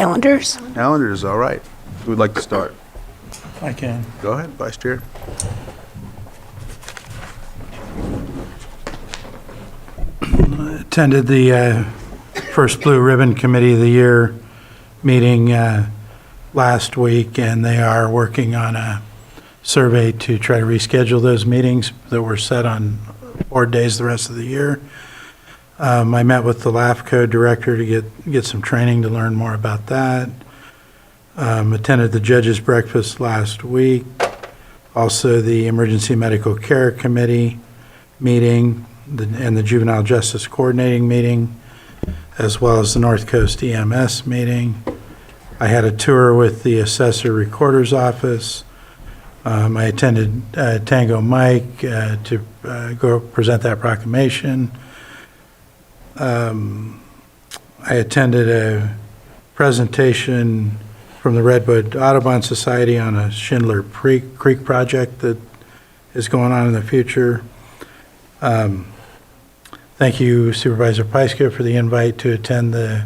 calendars. Calendars, all right. Who would like to start? I can. Go ahead, Vice Chair. Attended the first Blue Ribbon Committee of the Year meeting last week, and they are working on a survey to try to reschedule those meetings that were set on board days the rest of the year. I met with the LAFCO director to get some training to learn more about that. Attended the judges' breakfast last week. Also, the Emergency Medical Care Committee meeting and the Juvenile Justice Coordinating meeting, as well as the North Coast EMS meeting. I had a tour with the Assessor Recorder's Office. I attended Tango Mike to go present that proclamation. I attended a presentation from the Redwood Audubon Society on a Schindler Creek project that is going on in the future. Thank you, Supervisor Pyska, for the invite to attend the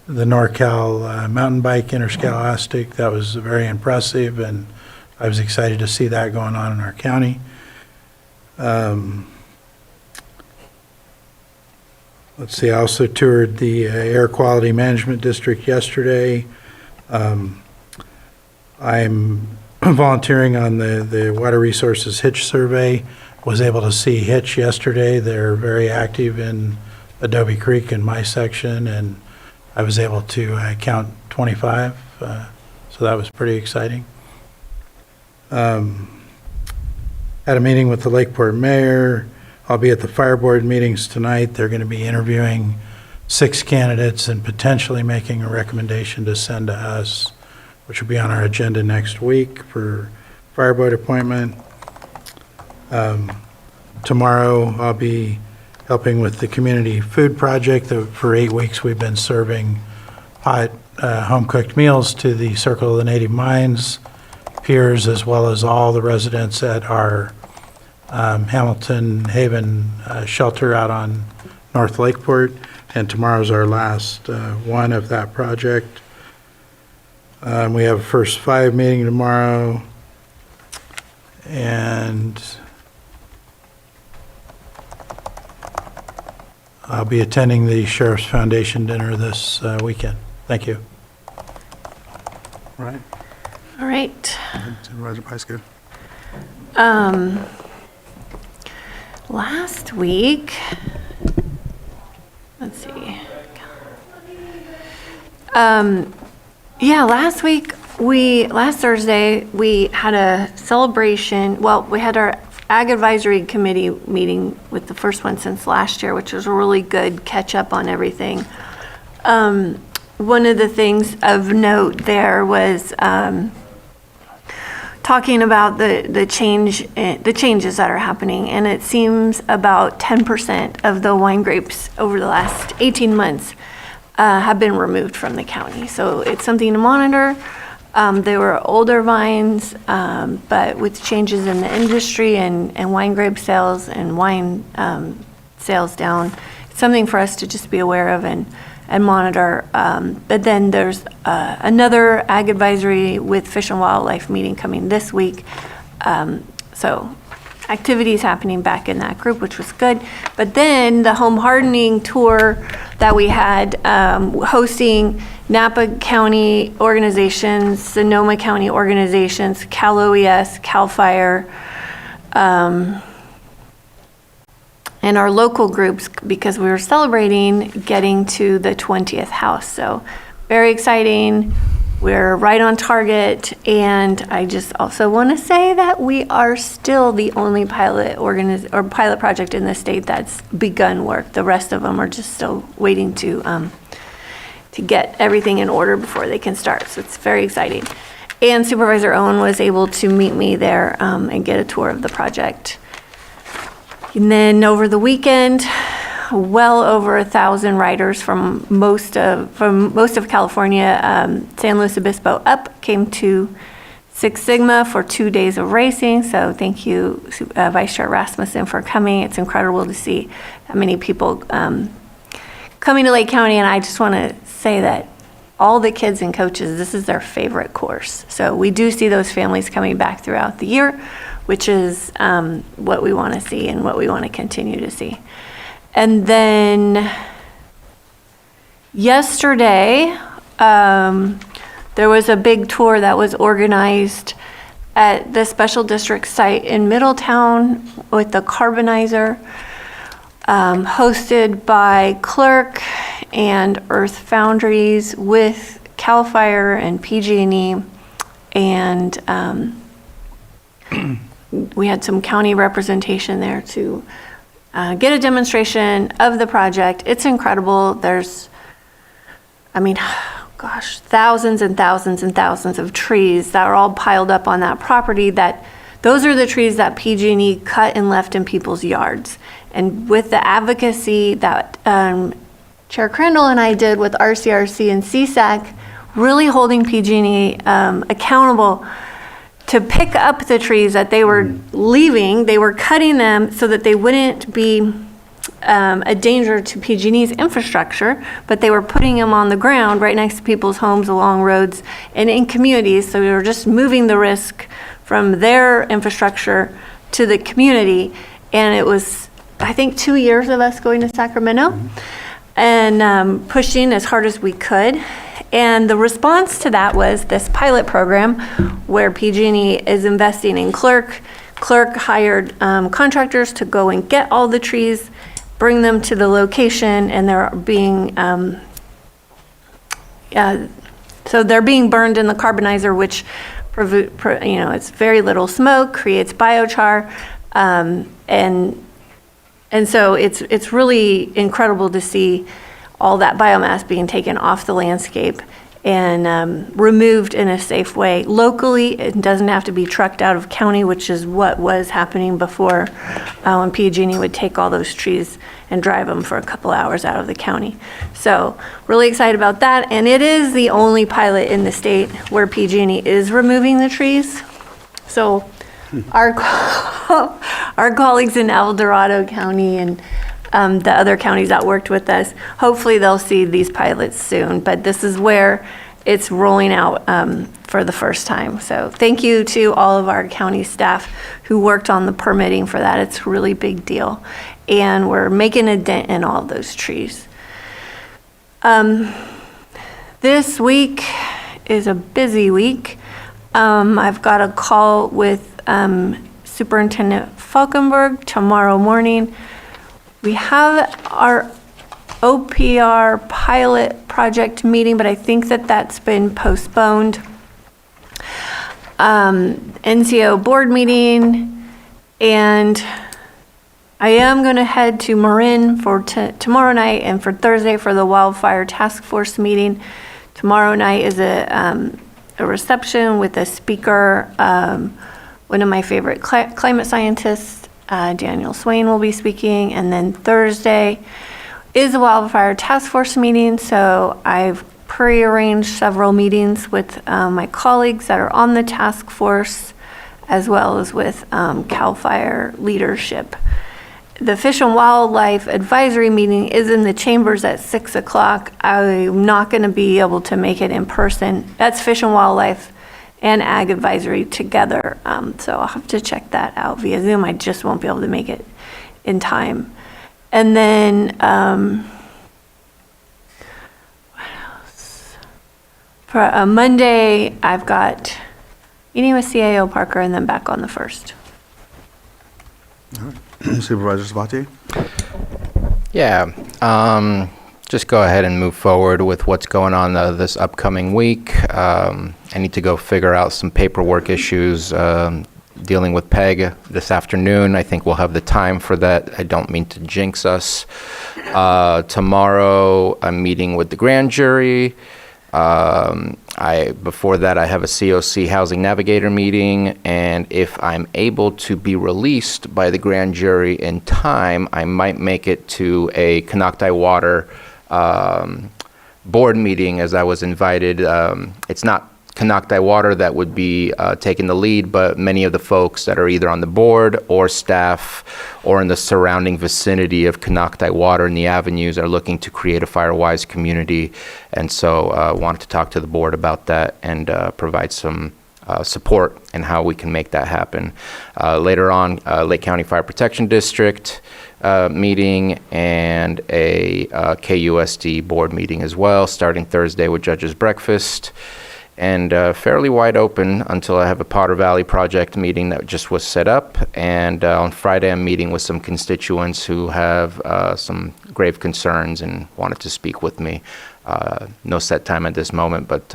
NorCal Mountain Bike Interscholastic. That was very impressive, and I was excited to see that going on in our county. Let's see, I also toured the Air Quality Management District yesterday. I'm volunteering on the Water Resources Hitch Survey. Was able to see Hitch yesterday. They're very active in Adobe Creek in my section, and I was able to count 25, so that was pretty exciting. Had a meeting with the Lakeport mayor. I'll be at the fire board meetings tonight. They're going to be interviewing 6 candidates and potentially making a recommendation to send to us, which will be on our agenda next week for fire board appointment. Tomorrow I'll be helping with the community food project. For 8 weeks we've been serving hot home-cooked meals to the Circle of the Native Minds peers, as well as all the residents at our Hamilton Haven shelter out on North Lakeport. And tomorrow's our last one of that project. We have a first 5 meeting tomorrow, and I'll be attending the Sheriff's Foundation dinner this weekend. Thank you. Right. All right. Supervisor Pyska. Last week, let's see. Last Thursday, we had a celebration. Well, we had our Ag Advisory Committee meeting with the first one since last year, which was a really good catch up on everything. One of the things of note there was talking about the changes that are happening, and it seems about 10% of the wine grapes over the last 18 months have been removed from the county. So it's something to monitor. They were older vines, but with changes in the industry and wine grape sales and wine sales down, it's something for us to just be aware of and monitor. But then there's another Ag Advisory with Fish and Wildlife meeting coming this week. So activities happening back in that group, which was good. But then the home hardening tour that we had, hosting Napa County organizations, Sonoma County organizations, Cal OES, Cal Fire, and our local groups, because we were celebrating getting to the 20th house. So very exciting. We're right on target. And I just also want to say that we are still the only pilot project in the state that's begun work. The rest of them are just still waiting to get everything in order before they can start. So it's very exciting. And Supervisor Owen was able to meet me there and get a tour of the project. And then over the weekend, well over 1,000 riders from most of California, San Luis Obispo up, came to Six Sigma for 2 days of racing. So thank you, Vice Chair Rasmussen, for coming. It's incredible to see that many people coming to Lake County. And I just want to say that all the kids and coaches, this is their favorite course. So we do see those families coming back throughout the year, which is what we want to see and what we want to continue to see. And then yesterday, there was a big tour that was organized at the special district site in Middletown with the carbonizer, hosted by Clerk and Earth Foundries with CAL FIRE and PG&E, and we had some county representation there to get a demonstration of the project. It's incredible. There's, gosh, thousands and thousands and thousands of trees that are all piled up on that property. Those are the trees that PG&E cut and left in people's yards. And with the advocacy that Chair Crandall and I did with RCRC and CSAC, really holding PG&E accountable to pick up the trees that they were leaving. They were cutting them so that they wouldn't be a danger to PG&E's infrastructure, but they were putting them on the ground right next to people's homes, along roads, and in communities. So we were just moving the risk from their infrastructure to the community. And it was, I think, 2 years of us going to Sacramento and pushing as hard as we could. And the response to that was this pilot program where PG&E is investing in Clerk. Clerk hired contractors to go and get all the trees, bring them to the location, and they're being so they're being burned in the carbonizer, which it's very little smoke, creates biochar, and so it's really incredible to see all that biomass being taken off the landscape and removed in a safe way. Locally, it doesn't have to be trucked out of county, which is what was happening before when PG&E would take all those trees and drive them for a couple hours out of the county. So really excited about that. And it is the only pilot in the state where PG&E is removing the trees. So our colleagues in El Dorado County and the other counties that worked with us, hopefully they'll see these pilots soon, but this is where it's rolling out for the first time. So thank you to all of our county staff who worked on the permitting for that. It's a really big deal. And we're making a dent in all those trees. This week is a busy week. I've got a call with Superintendent Falkenberg tomorrow morning. We have our OPR pilot project meeting, but I think that's been postponed. NCO board meeting, and I am going to head to Marin for tomorrow night and for Thursday for the wildfire task force meeting. Tomorrow night is a reception with a speaker, one of my favorite climate scientists, Daniel Swain will be speaking, and then Thursday is a wildfire task force meeting. So I've pre-arranged several meetings with my colleagues that are on the task force, as well as with CAL FIRE leadership. The Fish and Wildlife Advisory meeting is in the chambers at 6 o'clock. I'm not going to be able to make it in person. That's Fish and Wildlife and Ag Advisory together. So I'll have to check that out via Zoom. I just won't be able to make it in time. And then, what else? For Monday, I've got meeting with CAO Parker and then back on the 1st. All right. Supervisor Sabatier? Yeah, just go ahead and move forward with what's going on this upcoming week. I need to go figure out some paperwork issues dealing with PEG this afternoon. I think we'll have the time for that. I don't mean to jinx us. Tomorrow, I'm meeting with the grand jury. Before that, I have a COC Housing Navigator meeting, and if I'm able to be released by the grand jury in time, I might make it to a Canocti Water board meeting, as I was invited. It's not Canocti Water that would be taking the lead, but many of the folks that are either on the board or staff or in the surrounding vicinity of Canocti Water and the avenues are looking to create a fire-wise community. And so wanted to talk to the board about that and provide some support in how we can make that happen. Later on, Lake County Fire Protection District meeting and a KUSD board meeting as well, starting Thursday with Judge's Breakfast. And fairly wide open until I have a Potter Valley project meeting that just was set up. And on Friday, I'm meeting with some constituents who have some grave concerns and wanted to speak with me. No set time at this moment, but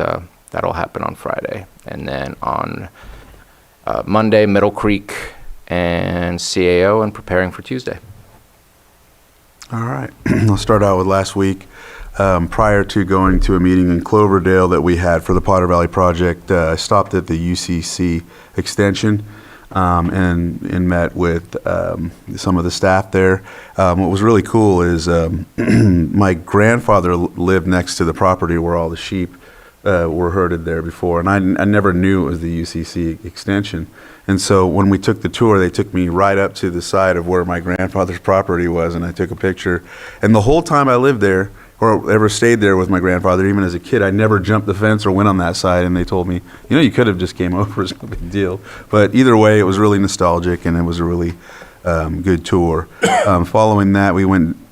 that'll happen on Friday. And then on Monday, Middle Creek and CAO, and preparing for Tuesday. All right. I'll start out with last week. Prior to going to a meeting in Cloverdale that we had for the Potter Valley project, I stopped at the UCC extension and met with some of the staff there. What was really cool is my grandfather lived next to the property where all the sheep were herded there before, and I never knew it was the UCC extension. And so when we took the tour, they took me right up to the side of where my grandfather's property was, and I took a picture. And the whole time I lived there, or ever stayed there with my grandfather, even as a kid, I never jumped the fence or went on that side. And they told me, you could have just came over, it's no big deal. But either way, it was really nostalgic, and it was a really good tour. Following that,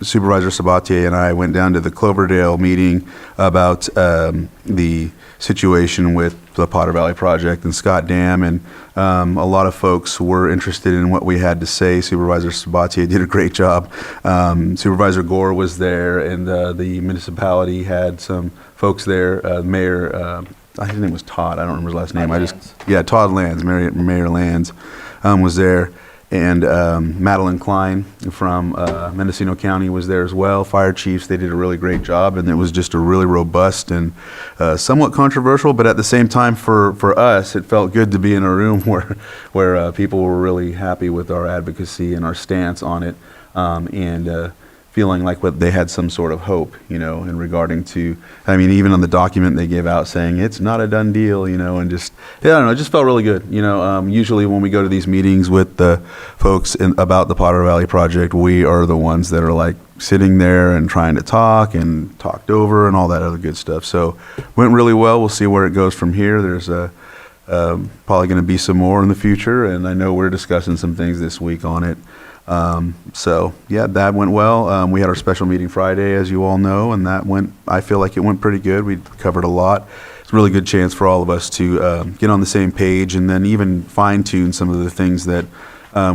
Supervisor Sabatier and I went down to the Cloverdale meeting about the situation with the Potter Valley project and Scott Dam, and a lot of folks were interested in what we had to say. Supervisor Sabatier did a great job. Supervisor Gore was there, and the municipality had some folks there. Mayor, his name was Todd. I don't remember his last name. Todd Lands, Mayor Lands was there. And Madeline Klein from Mendocino County was there as well. Fire chiefs, they did a really great job, and it was just a really robust and somewhat controversial, but at the same time for us, it felt good to be in a room where people were really happy with our advocacy and our stance on it, and feeling like they had some sort of hope, in regarding to, even on the document they gave out saying it's not a done deal, and just, I don't know, it just felt really good. Usually when we go to these meetings with the folks about the Potter Valley project, we are the ones that are like sitting there and trying to talk and talked over and all that other good stuff. So went really well. We'll see where it goes from here. There's probably going to be some more in the future, and I know we're discussing some things this week on it. That went well. We had our special meeting Friday, as you all know, and I feel like it went pretty good. We covered a lot. It's a really good chance for all of us to get on the same page, and then even fine tune some of the things that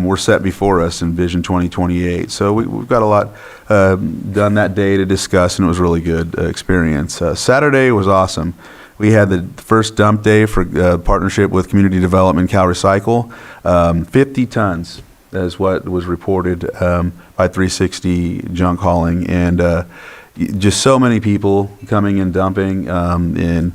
were set before us in Vision 2028. So we've got a lot done that day to discuss, and it was a really good experience. Saturday was awesome. We had the first dump day for partnership with Community Development Cal Recycle. 50 tons. Is what was reported by 360 Junk Hauling, and just so many people coming and dumping, and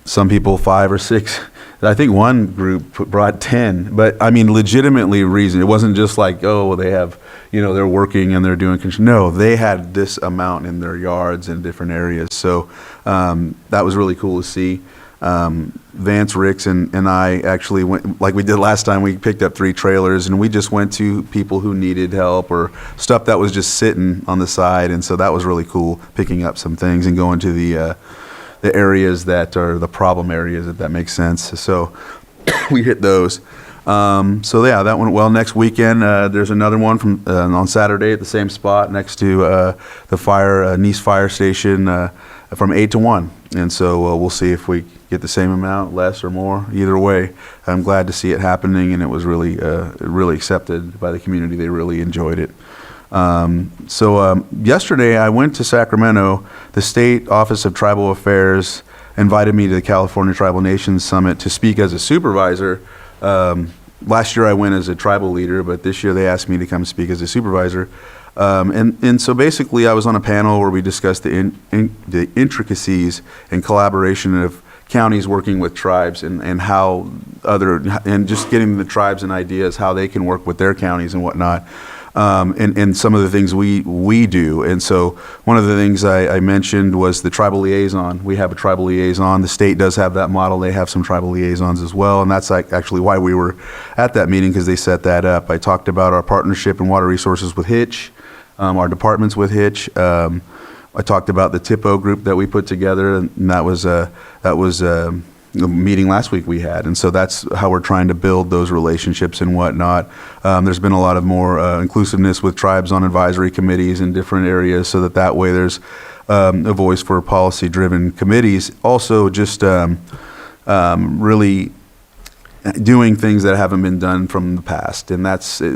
some people 5 or 6. I think one group brought 10, but legitimately reason. It wasn't just like, they have, they're working and they're doing construction. No, they had this amount in their yards in different areas. So that was really cool to see. Vance Ricks and I actually went, like we did last time, we picked up 3 trailers, and we just went to people who needed help or stuff that was just sitting on the side, and so that was really cool, picking up some things and going to the areas that are the problem areas, if that makes sense. So we hit those. That went well. Next weekend, there's another one from on Saturday at the same spot next to the Nice Fire Station from 8 to 1. And so we'll see if we get the same amount, less or more. Either way, I'm glad to see it happening, and it was really accepted by the community. They really enjoyed it. Yesterday I went to Sacramento. The State Office of Tribal Affairs invited me to the California Tribal Nations Summit to speak as a supervisor. Last year I went as a tribal leader, but this year they asked me to come speak as a supervisor. And so basically I was on a panel where we discussed the intricacies and collaboration of counties working with tribes and how and just getting the tribes and ideas how they can work with their counties and whatnot. and some of the things we do. And so one of the things I mentioned was the tribal liaison. We have a tribal liaison. The state does have that model. They have some tribal liaisons as well, and that's actually why we were at that meeting, because they set that up. I talked about our partnership in water resources with Hitch, our departments with Hitch. I talked about the TIPO group that we put together, and that was the meeting last week we had. And so that's how we're trying to build those relationships and whatnot. There's been a lot of more inclusiveness with tribes on advisory committees in different areas, so that way there's a voice for policy-driven committees. Also, just really doing things that haven't been done from the past. And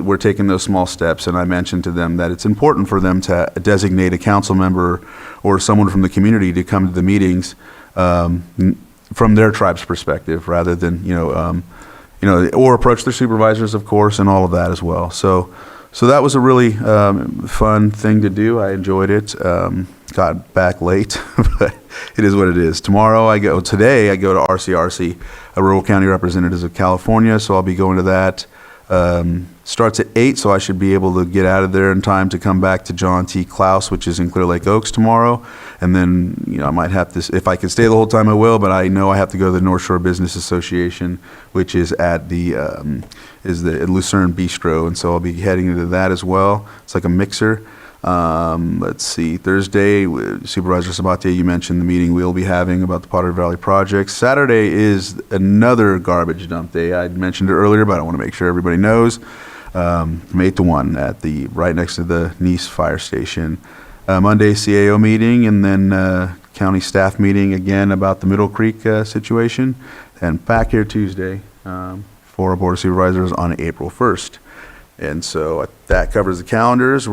we're taking those small steps, and I mentioned to them that it's important for them to designate a council member or someone from the community to come to the meetings from their tribe's perspective, rather than, or approach their supervisors, of course, and all of that as well. So that was a really fun thing to do. I enjoyed it. Got back late, but it is what it is. Today I go to RCRC, Rural County Representatives of California, so I'll be going to that. Starts at 8, so I should be able to get out of there in time to come back to John T. Klaus, which is in Clear Lake Oaks tomorrow. And then, I might have to, if I can stay the whole time, I will, but I know I have to go to the North Shore Business Association, which is at the Lucerne Bistro, and so I'll be heading to that as well. It's like a mixer. Let's see, Thursday, Supervisor Sabatier, you mentioned the meeting we'll be having about the Potter Valley project. Saturday is another garbage dump day. I mentioned it earlier, but I want to make sure everybody knows. From 8 to 1 at right next to the Nice Fire Station. Monday, CAO meeting, and then county staff meeting again about the Middle Creek situation. And back here Tuesday for our Board of Supervisors on April 1st. And so that covers the calendars.